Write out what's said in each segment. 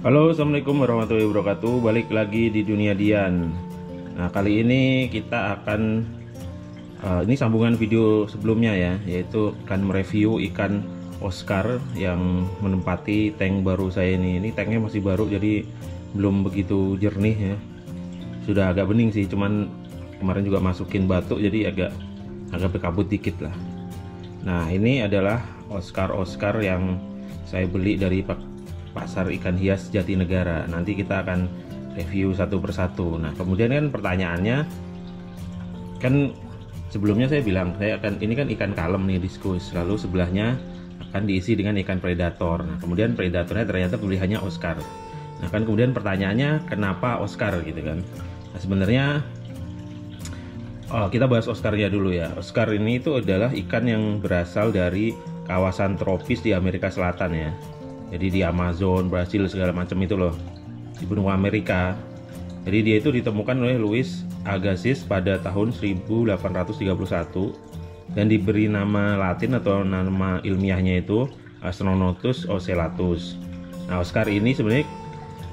Halo, assalamualaikum warahmatullahi wabarakatuh. Balik lagi di Dunia Dian. Nah, kali ini kita akan ini sambungan video sebelumnya ya, yaitu akan mereview ikan Oscar yang menempati tank baru saya ini. Ini tanknya masih baru, jadi belum begitu jernih ya. Sudah agak bening sih, cuman kemarin juga masukin batuk, jadi agak berkabut dikit lah. Nah, ini adalah Oscar yang saya beli dari pasar ikan hias Jatinegara. Nanti kita akan review satu persatu. Nah, kemudian kan pertanyaannya, kan sebelumnya saya bilang ini kan ikan kalem nih, diskus, lalu sebelahnya akan diisi dengan ikan predator. Nah, kemudian predatornya ternyata pilihannya Oscar. Nah, kan kemudian pertanyaannya, kenapa Oscar gitu kan? Nah, sebenarnya kita bahas Oscarnya dulu ya. Oscar ini itu adalah ikan yang berasal dari kawasan tropis di Amerika Selatan ya. Jadi di Amazon, Brasil, segala macam itu loh, di benua Amerika. Jadi dia itu ditemukan oleh Louis Agassiz pada tahun 1831 dan diberi nama Latin atau nama ilmiahnya itu Astronotus ocellatus. Nah, Oscar ini sebenarnya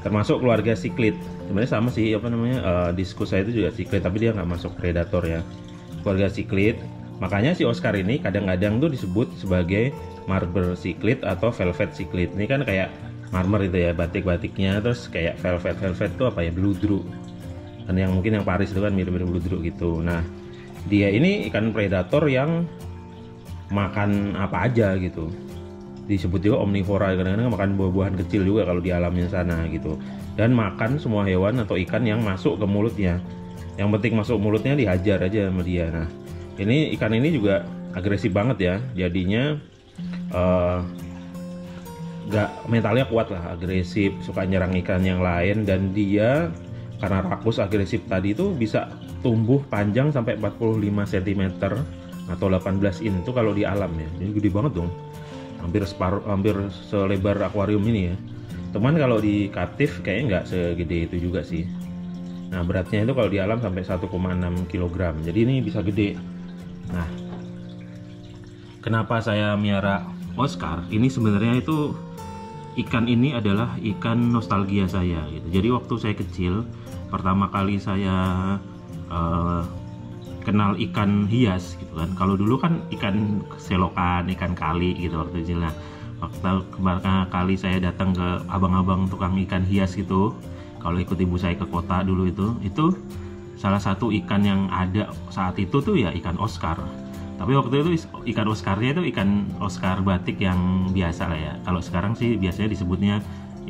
termasuk keluarga siklid. Sebenarnya sama sih, diskus saya itu juga siklid, tapi dia nggak masuk predator ya. Keluarga siklid. Makanya si Oscar ini kadang-kadang tuh disebut sebagai marble cichlid atau velvet cichlid. Ini kan kayak marmer itu ya, batik-batiknya, terus kayak velvet tuh apa ya, bludru. Dan yang mungkin yang Paris itu kan mirip-mirip bludru gitu. Nah, dia ini ikan predator yang makan apa aja gitu. Disebut juga omnivora, kadang-kadang makan buah-buahan kecil juga kalau di alamnya sana gitu. Dan makan semua hewan atau ikan yang masuk ke mulutnya. Yang penting masuk mulutnya dihajar aja sama dia. Nah, ini ikan ini juga agresif banget ya, jadinya mentalnya kuat lah, agresif, suka nyerang ikan yang lain, dan dia karena rakus agresif tadi itu bisa tumbuh panjang sampai 45 cm atau 18 in itu kalau di alam ya. Jadi gede banget dong, hampir selebar akuarium ini ya. Teman kalau di kaptif kayaknya nggak segede itu juga sih. Nah, beratnya itu kalau di alam sampai 1,6 kg, jadi ini bisa gede. Nah, kenapa saya miara Oscar? Ini sebenarnya itu ikan ini adalah ikan nostalgia saya gitu. Jadi waktu saya kecil, pertama kali saya kenal ikan hias gitu kan. Kalau dulu kan ikan selokan, ikan kali gitu waktu kecil. Nah, waktu pertama kali saya datang ke abang-abang tukang ikan hias gitu, kalau ikut ibu saya ke kota dulu itu salah satu ikan yang ada saat itu tuh ya ikan Oscar. Tapi waktu itu ikan Oscarnya itu ikan Oscar batik yang biasa lah ya. Kalau sekarang sih biasanya disebutnya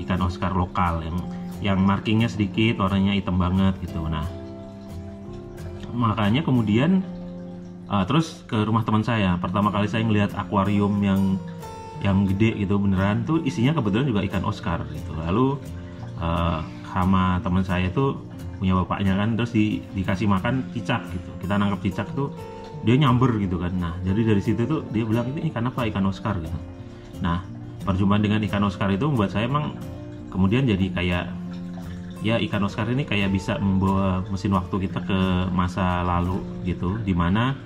ikan Oscar lokal yang markingnya sedikit, warnanya hitam banget gitu. Nah, makanya kemudian terus ke rumah teman saya. Pertama kali saya ngelihat akuarium yang gede gitu beneran tuh, isinya kebetulan juga ikan Oscar gitu. Lalu sama teman saya itu punya bapaknya kan, terus dikasih makan cicak gitu. Kita nangkep cicak tuh dia nyamber gitu kan. Nah, jadi dari situ tuh dia bilang, ini ikan apa? Ikan Oscar gitu. Nah, perjumpaan dengan ikan Oscar itu membuat saya emang kemudian jadi kayak ya, ikan Oscar ini kayak bisa membawa mesin waktu kita ke masa lalu gitu, dimana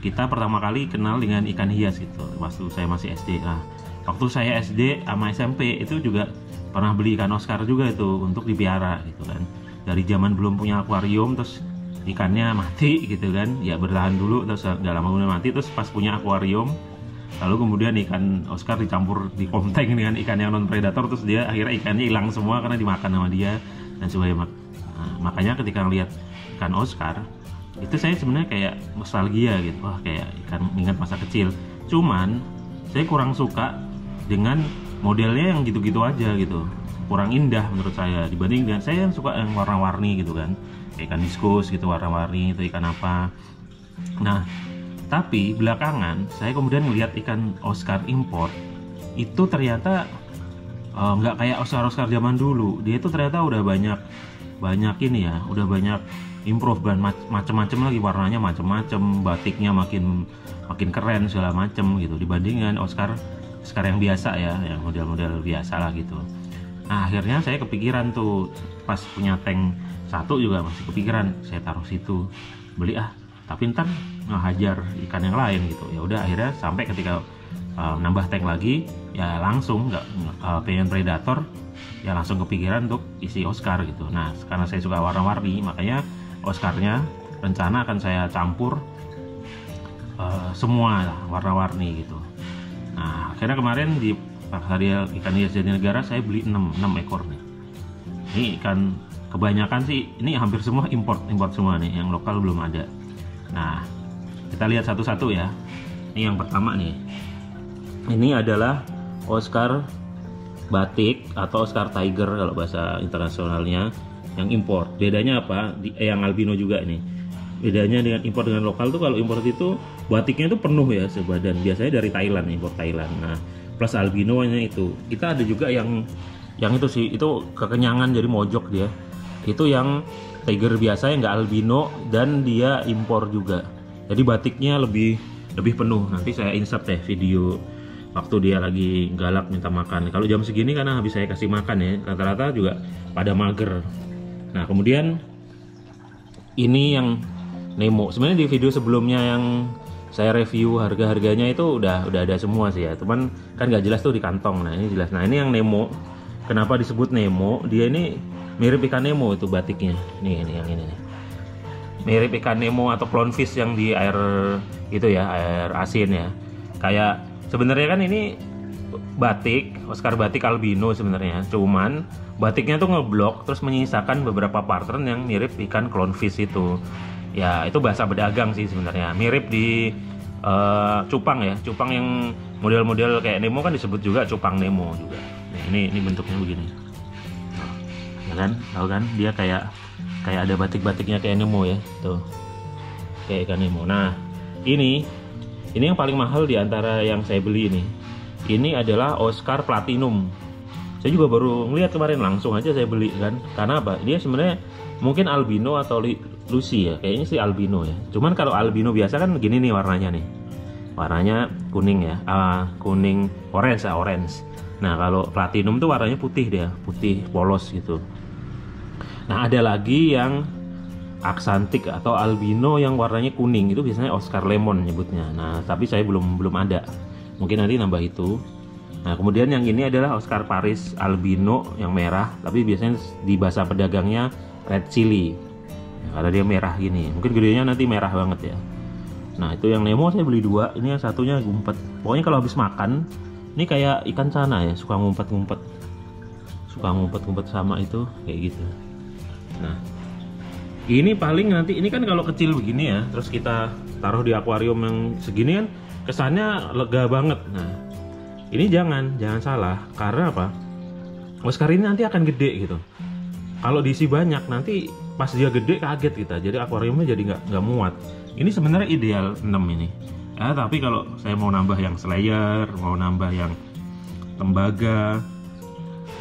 kita pertama kali kenal dengan ikan hias gitu waktu saya masih SD. Nah, waktu saya SD sama SMP itu juga pernah beli ikan Oscar juga itu untuk dipiara gitu kan. Dari zaman belum punya akuarium, terus ikannya mati gitu kan, ya bertahan dulu, terus gak lama kemudian mati, terus pas punya akuarium, lalu kemudian ikan Oscar dicampur di konteng dengan ikan yang non predator, terus dia akhirnya ikannya hilang semua karena dimakan sama dia dan sebagainya. Nah, makanya ketika ngelihat ikan Oscar itu saya sebenarnya kayak nostalgia gitu, wah kayak ikan ingat masa kecil. Cuman saya kurang suka dengan modelnya yang gitu-gitu aja gitu, kurang indah menurut saya dibanding dengan saya yang suka yang warna-warni gitu kan, kayak ikan diskus gitu warna-warni, itu ikan apa. Nah, tapi belakangan saya kemudian melihat ikan Oscar import itu ternyata nggak kayak Oscar zaman dulu. Dia itu ternyata udah banyak ini ya, udah banyak improve dan macem-macem lagi, warnanya macem-macem, batiknya makin keren segala macem gitu dibandingkan Oscar yang biasa ya, yang model-model biasa lah gitu. Nah, akhirnya saya kepikiran tuh pas punya tank satu juga masih kepikiran saya taruh situ, beli tapi ntar ngehajar ikan yang lain gitu. Ya udah, akhirnya sampai ketika nambah tank lagi ya langsung nggak pengen predator ya langsung kepikiran untuk isi Oscar gitu. Nah karena saya suka warna-warni, makanya Oscarnya rencana akan saya campur semua warna-warni gitu. Nah akhirnya kemarin di Hari Ikan Hias Jatinegara saya beli 6 ekor nih. Ini ikan kebanyakan sih, ini hampir semua import semua nih, yang lokal belum ada. Nah kita lihat satu-satu ya. Ini yang pertama nih, ini adalah Oscar batik atau Oscar tiger kalau bahasa internasionalnya, yang import. Bedanya apa? Yang albino juga nih. Bedanya dengan import dengan lokal tuh, kalau import itu batiknya itu penuh ya sebadan, biasanya dari Thailand, import Thailand. Nah plus albinonya itu, kita ada juga yang itu sih, itu kekenyangan jadi mojok dia. Itu yang tiger biasa yang nggak albino dan dia impor juga. Jadi batiknya lebih penuh. Nanti saya insert deh video waktu dia lagi galak minta makan. Kalau jam segini karena habis saya kasih makan ya, rata-rata juga pada mager. Nah kemudian ini yang Nemo. Sebenarnya di video sebelumnya yang saya review harga-harganya itu udah ada semua sih ya. Cuman kan nggak jelas tuh di kantong. Nah ini jelas. Nah ini yang Nemo. Kenapa disebut Nemo? Dia ini mirip ikan Nemo itu batiknya. Nih yang ini nih. Mirip ikan Nemo atau clownfish yang di air itu ya, air asin ya. Kayak sebenarnya kan ini batik, Oscar batik albino sebenarnya. Cuman batiknya tuh ngeblok terus menyisakan beberapa pattern yang mirip ikan clownfish itu. Ya itu bahasa pedagang sih sebenarnya. Mirip di cupang ya. Cupang yang model-model kayak Nemo kan disebut juga cupang Nemo juga. Nah, ini bentuknya begini. Ya kan? Tahu kan? Dia kayak ada batik-batiknya kayak Nemo ya. Tuh. Kayak ikan Nemo. Nah, ini yang paling mahal di antara yang saya beli ini. Ini adalah Oscar Platinum. Saya juga baru ngeliat kemarin, langsung aja saya beli kan. Karena apa? Dia sebenarnya mungkin albino atau Lucy ya. Kayaknya sih albino ya. Cuman kalau albino biasa kan gini nih warnanya nih. Warnanya kuning ya. Kuning orange ya, orange. Nah, kalau platinum tuh warnanya putih dia, putih polos gitu. Nah, ada lagi yang aksantik atau albino yang warnanya kuning, itu biasanya Oscar lemon nyebutnya. Nah tapi saya belum ada, mungkin nanti nambah itu. Nah kemudian yang ini adalah Oscar Paris albino yang merah, tapi biasanya di bahasa pedagangnya red chili ya, karena dia merah gini, mungkin gedenya nanti merah banget ya. Nah itu yang Nemo saya beli 2, ini yang satunya ngumpet. Pokoknya kalau habis makan ini kayak ikan sana ya, suka ngumpet-ngumpet sama itu kayak gitu. Nah ini paling nanti, ini kan kalau kecil begini ya, terus kita taruh di akuarium yang segini kan kesannya lega banget. Nah ini jangan salah, karena apa? Oscar ini nanti akan gede gitu. Kalau diisi banyak nanti pas dia gede kaget kita, jadi akuariumnya jadi nggak muat. Ini sebenarnya ideal 6 ini. Ya, tapi kalau saya mau nambah yang slayer, mau nambah yang tembaga,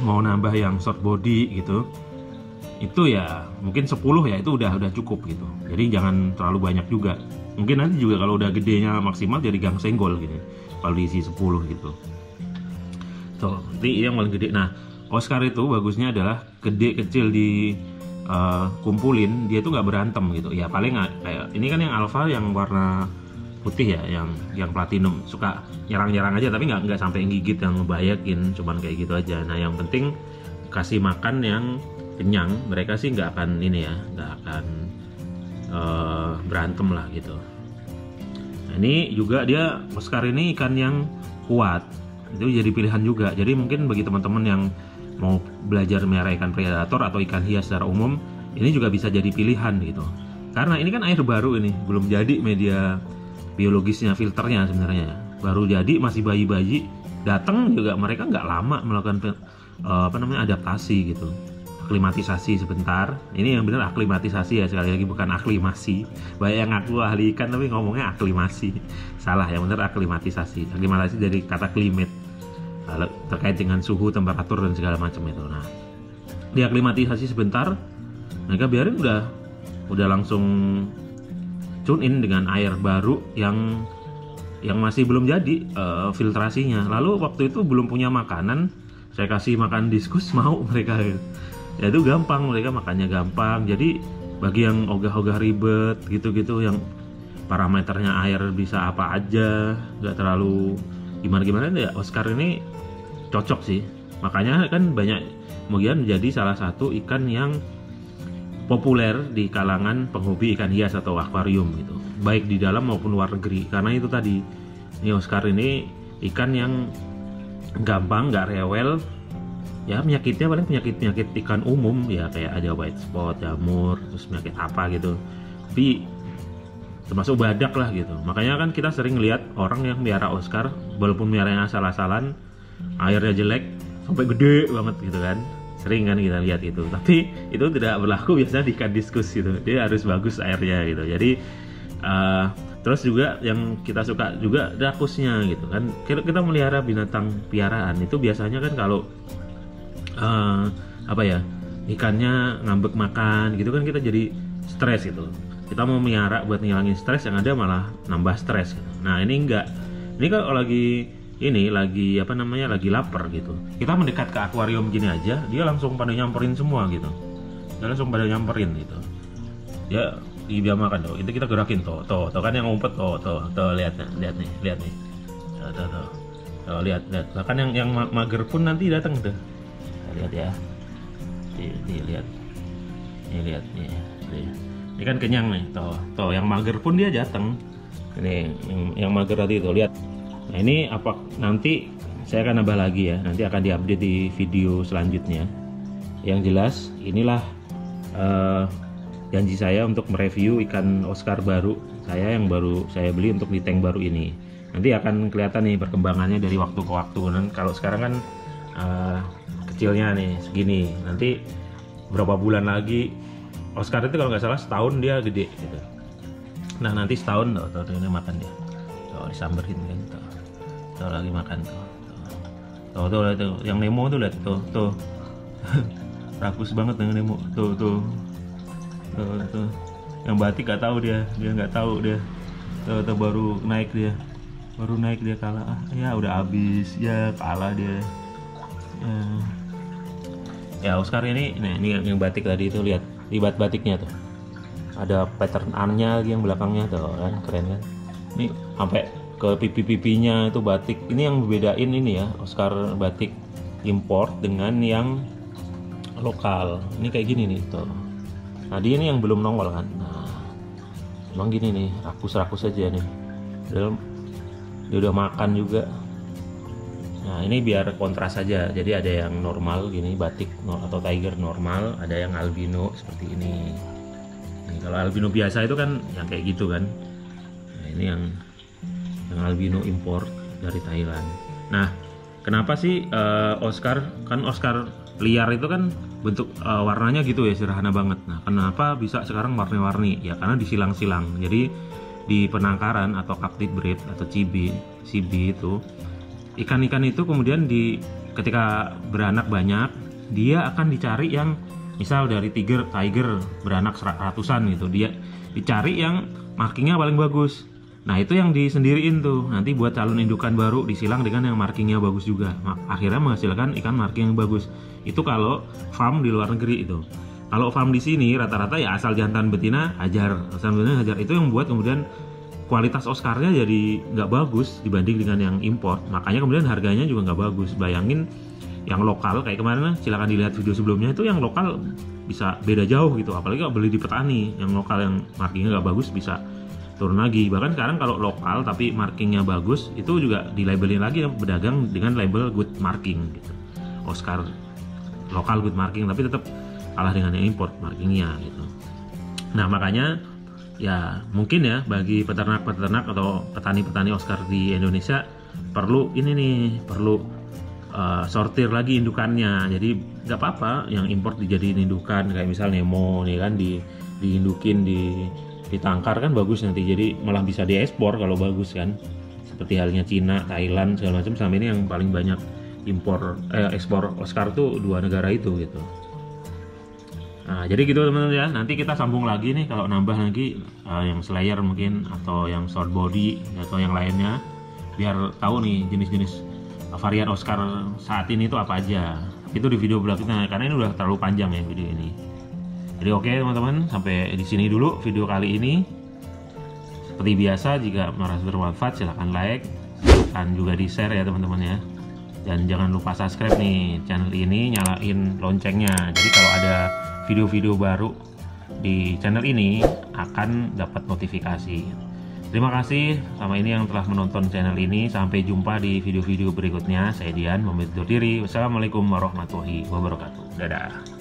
mau nambah yang short body gitu, itu ya mungkin 10 ya, itu udah cukup gitu. Jadi jangan terlalu banyak juga. Mungkin nanti juga kalau udah gedenya maksimal jadi gang senggol gitu kalau diisi 10 gitu. Tuh, nanti yang paling gede. Nah Oscar itu bagusnya adalah gede kecil di kumpulin, dia tuh nggak berantem gitu ya. Paling kayak ini kan yang alpha yang warna putih ya, yang platinum suka nyerang-nyerang aja, tapi nggak sampai gigit yang ngebayakin, cuman kayak gitu aja. Nah yang penting kasih makan yang kenyang, mereka sih nggak akan ini ya, nggak akan berantem lah gitu. Nah, ini juga dia Oscar ini ikan yang kuat, itu jadi pilihan juga. Jadi mungkin bagi teman-teman yang mau belajar melihara ikan predator atau ikan hias secara umum, ini juga bisa jadi pilihan gitu. Karena ini kan air baru, ini belum jadi media biologisnya, filternya sebenarnya baru jadi, masih bayi-bayi. Datang juga mereka nggak lama melakukan adaptasi gitu, aklimatisasi sebentar. Ini yang benar aklimatisasi ya, sekali lagi bukan aklimasi. Banyak yang ngaku ahli ikan tapi ngomongnya aklimasi, salah. Yang benar aklimatisasi. Aklimatisasi dari kata climate, terkait dengan suhu, temperatur dan segala macam itu. Nah diaklimatisasi sebentar, mereka biarin udah langsung tune in dengan air baru yang masih belum jadi filtrasinya. Lalu waktu itu belum punya makanan, saya kasih makan diskus, mau mereka ya itu gampang, mereka makannya gampang. Jadi bagi yang ogah-ogah ribet gitu-gitu, yang parameternya air bisa apa aja, nggak terlalu gimana-gimana ya, Oscar ini cocok sih. Makanya kan banyak kemudian menjadi salah satu ikan yang populer di kalangan penghobi ikan hias atau akuarium gitu, baik di dalam maupun luar negeri. Karena itu tadi, ini Oscar ini ikan yang gampang, nggak rewel. Ya penyakitnya paling penyakit ikan umum ya, kayak ada white spot, jamur, terus penyakit apa gitu. Tapi termasuk badak lah gitu. Makanya kan kita sering lihat orang yang melihara Oscar, walaupun meliharanya asal-asalan, airnya jelek sampai gede banget gitu kan. Sering kan kita lihat itu. Tapi itu tidak berlaku biasanya di ikan diskus gitu. Dia harus bagus airnya gitu. Jadi terus juga yang kita suka juga rakusnya gitu kan. Kita melihara binatang piaraan itu biasanya kan kalau apa ya, ikannya ngambek makan gitu kan, kita jadi stres gitu. Kita mau melihara buat ngilangin stres, yang ada malah nambah stres gitu. Nah ini enggak, ini kalau lagi apa namanya, lagi lapar gitu, kita mendekat ke akuarium gini aja, dia langsung pada nyamperin semua gitu. Dia langsung pada nyamperin gitu. Ya dia makan tuh, itu kita gerakin tuh kan yang ngumpet tuh lihat nih. Tuh lihat. Bahkan yang mager pun nanti datang tuh. Lihat ya, lihat nih. Ini kan kenyang nih, tuh yang mager pun dia datang. Ini yang mager tadi tuh, lihat. Nah ini apa, nanti saya akan nambah lagi ya, nanti akan diupdate di video selanjutnya. Yang jelas inilah janji saya untuk mereview ikan Oscar baru saya yang baru saya beli untuk di tank baru ini. Nanti akan kelihatan nih perkembangannya dari waktu ke waktu. Dan kalau sekarang kan kecilnya nih segini, nanti berapa bulan lagi Oscar itu kalau nggak salah setahun dia gede gitu. Nah nanti setahun tuh ini makan dia, tuh disamberin kan, tuh lagi makan tuh yang Nemo tuh, lihat tuh rakus banget dengan Nemo, tuh yang batik nggak tahu dia nggak tahu dia, tuh baru naik dia kalah, ya udah habis ya, kalah dia. Ya Oscar ini yang batik tadi itu, lihat libat batiknya tuh, ada pattern armnya lagi yang belakangnya tuh kan, keren kan. Ini sampai ke pipi-pipinya itu batik. Ini yang bedain ini ya, Oscar batik import dengan yang lokal. Ini kayak gini nih tuh. Nah dia ini yang belum nongol kan. Nah emang gini nih, rakus aja nih. Dia udah makan juga. Nah ini biar kontras saja, jadi ada yang normal gini, batik atau tiger normal, ada yang albino seperti ini. Kalau albino biasa itu kan yang kayak gitu kan. Nah ini yang albino import dari Thailand. Nah kenapa sih Oscar liar itu kan bentuk warnanya gitu ya, sederhana banget. Nah kenapa bisa sekarang warna-warni? Ya karena disilang-silang. Jadi di penangkaran atau captive breed atau CB itu, ikan-ikan itu kemudian ketika beranak banyak, dia akan dicari yang misal dari tiger beranak ratusan gitu, dia dicari yang markingnya paling bagus. Nah itu yang disendiriin tuh, nanti buat calon indukan baru disilang dengan yang markingnya bagus juga. Akhirnya menghasilkan ikan marking yang bagus. Itu kalau farm di luar negeri itu. Kalau farm di sini rata-rata ya asal jantan betina hajar, itu yang buat kemudian kualitas Oscarnya jadi nggak bagus dibanding dengan yang import. Makanya kemudian harganya juga nggak bagus. Bayangin yang lokal kayak kemarin, silakan dilihat video sebelumnya, itu yang lokal bisa beda jauh gitu. Apalagi kalau beli di petani, yang lokal yang markingnya nggak bagus bisa turun lagi. Bahkan sekarang kalau lokal tapi markingnya bagus, itu juga dilabelin lagi yang pedagang dengan label good marking gitu. Oscar lokal good marking, tapi tetap kalah dengan yang import markingnya gitu. Nah makanya ya mungkin ya bagi peternak-peternak atau petani-petani Oscar di Indonesia perlu sortir lagi indukannya. Jadi nggak apa-apa yang import dijadiin indukan, kayak misal Nemo nih kan diindukin ditangkar kan bagus nanti, jadi malah bisa diekspor kalau bagus kan. Seperti halnya Cina, Thailand segala macam, sampai ini yang paling banyak ekspor Oscar tuh dua negara itu gitu. Nah, jadi gitu teman-teman ya. Nanti kita sambung lagi nih kalau nambah lagi yang slayer mungkin, atau yang short body atau yang lainnya, biar tahu nih jenis-jenis varian Oscar saat ini itu apa aja. Itu di video berikutnya, karena ini udah terlalu panjang ya video ini. Jadi oke teman-teman, sampai di sini dulu video kali ini. Seperti biasa, jika merasa bermanfaat silahkan like, dan juga di share ya teman-teman ya. Dan jangan lupa subscribe nih channel ini, nyalain loncengnya. Jadi kalau ada video-video baru di channel ini akan dapat notifikasi. Terima kasih sama ini yang telah menonton channel ini. Sampai jumpa di video-video berikutnya. Saya Dian, pamit undur diri. Wassalamualaikum warahmatullahi wabarakatuh. Dadah.